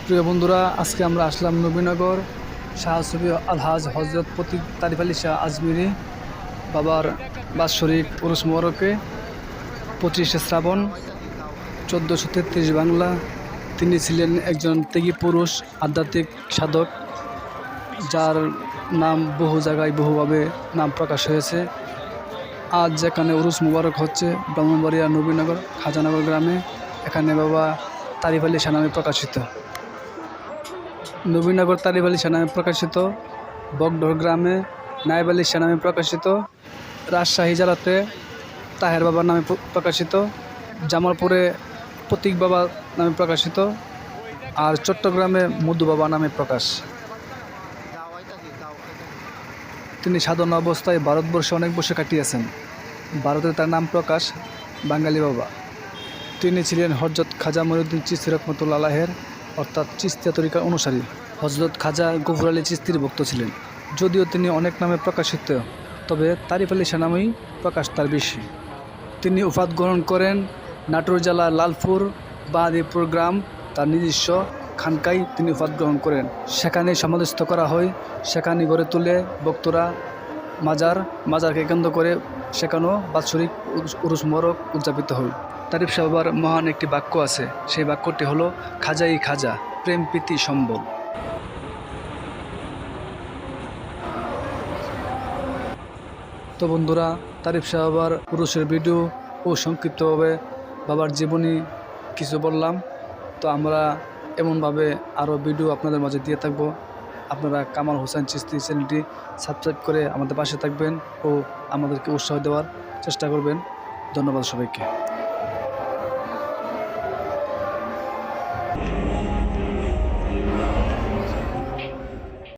প্রিয় বন্ধুরা, আজকে আমরা আসলাম নবীনগর শাহ সুফি আলহাজ হজরত প্রতীক তারিফ আলী শাহ আজমিরি বাবার বাৎসরিক উরুস মোবারকে 25শে শ্রাবণ 1433 বাংলা। তিনি ছিলেন একজন ত্যাগী পুরুষ, আধ্যাত্মিক সাধক, যার নাম বহু জায়গায় বহুভাবে নাম প্রকাশ হয়েছে। আজ যেখানে উরুস মুবারক হচ্ছে ব্রাহ্মণবাড়িয়া নবীনগর খাজানগর গ্রামে, এখানে বাবা তারিফ আলী শাহ নামে প্রকাশিত। নবীনগর তারিফ আলী শাহ নামে প্রকাশিত, বগডোর গ্রামে নায়েব আলী শাহ নামে প্রকাশিত, রাজশাহী জেলাতে তাহের বাবা নামে প্রকাশিত, জামালপুরে প্রতীক বাবা নামে প্রকাশিত, আর চট্টগ্রামে মধু বাবা নামে প্রকাশ। তিনি সাধনা অবস্থায় ভারতবর্ষে অনেক বছর কাটিয়েছেন। ভারতে তার নাম প্রকাশ বাঙালি বাবা। তিনি ছিলেন হযরত খাজা মঈনুদ্দিন চিশতি রহমতুল্লাহ আলাইহির অর্থাৎ চিশতিয়া তরিকার অনুসারী। হযরত খাজা গফুর আলী চিশতির ভক্ত ছিলেন। যদিও তিনি অনেক নামে প্রকাশিত, তবে তারিফ আলী শাহ নামেই প্রকাশ তার বেশি। তিনি উফাত গ্রহণ করেন নাটোর জেলার লালপুর বাহাদুরপুর গ্রাম, তার নিজস্ব খানকায় তিনি উফাত গ্রহণ করেন। সেখানে সমাধিস্থ করা হয়, সেখানে গড়ে তুলে ভক্তরা মাজারকে কেন্দ্র করে সেখানেও বাৎসরিক উরুস মোবারক উদযাপিত হয়। তারিফ শাহ বাবার মহান একটি বাক্য আছে, সেই বাক্যটি হলো খাজাই খাজা, প্রেম প্রীতি সম্বল। তো বন্ধুরা, তারিফ শাহ বাবার উরুসের ভিডিও ও সংক্ষিপ্তভাবে বাবার জীবনী কিছু বললাম। তো আমরা এমনভাবে আরও ভিডিও আপনাদের মাঝে দিয়ে থাকবো। আপনারা কামাল হোসেন চিশতি চ্যানেলটি সাবস্ক্রাইব করে আমাদের পাশে থাকবেন ও আমাদেরকে উৎসাহ দেওয়ার চেষ্টা করবেন। ধন্যবাদ সবাইকে।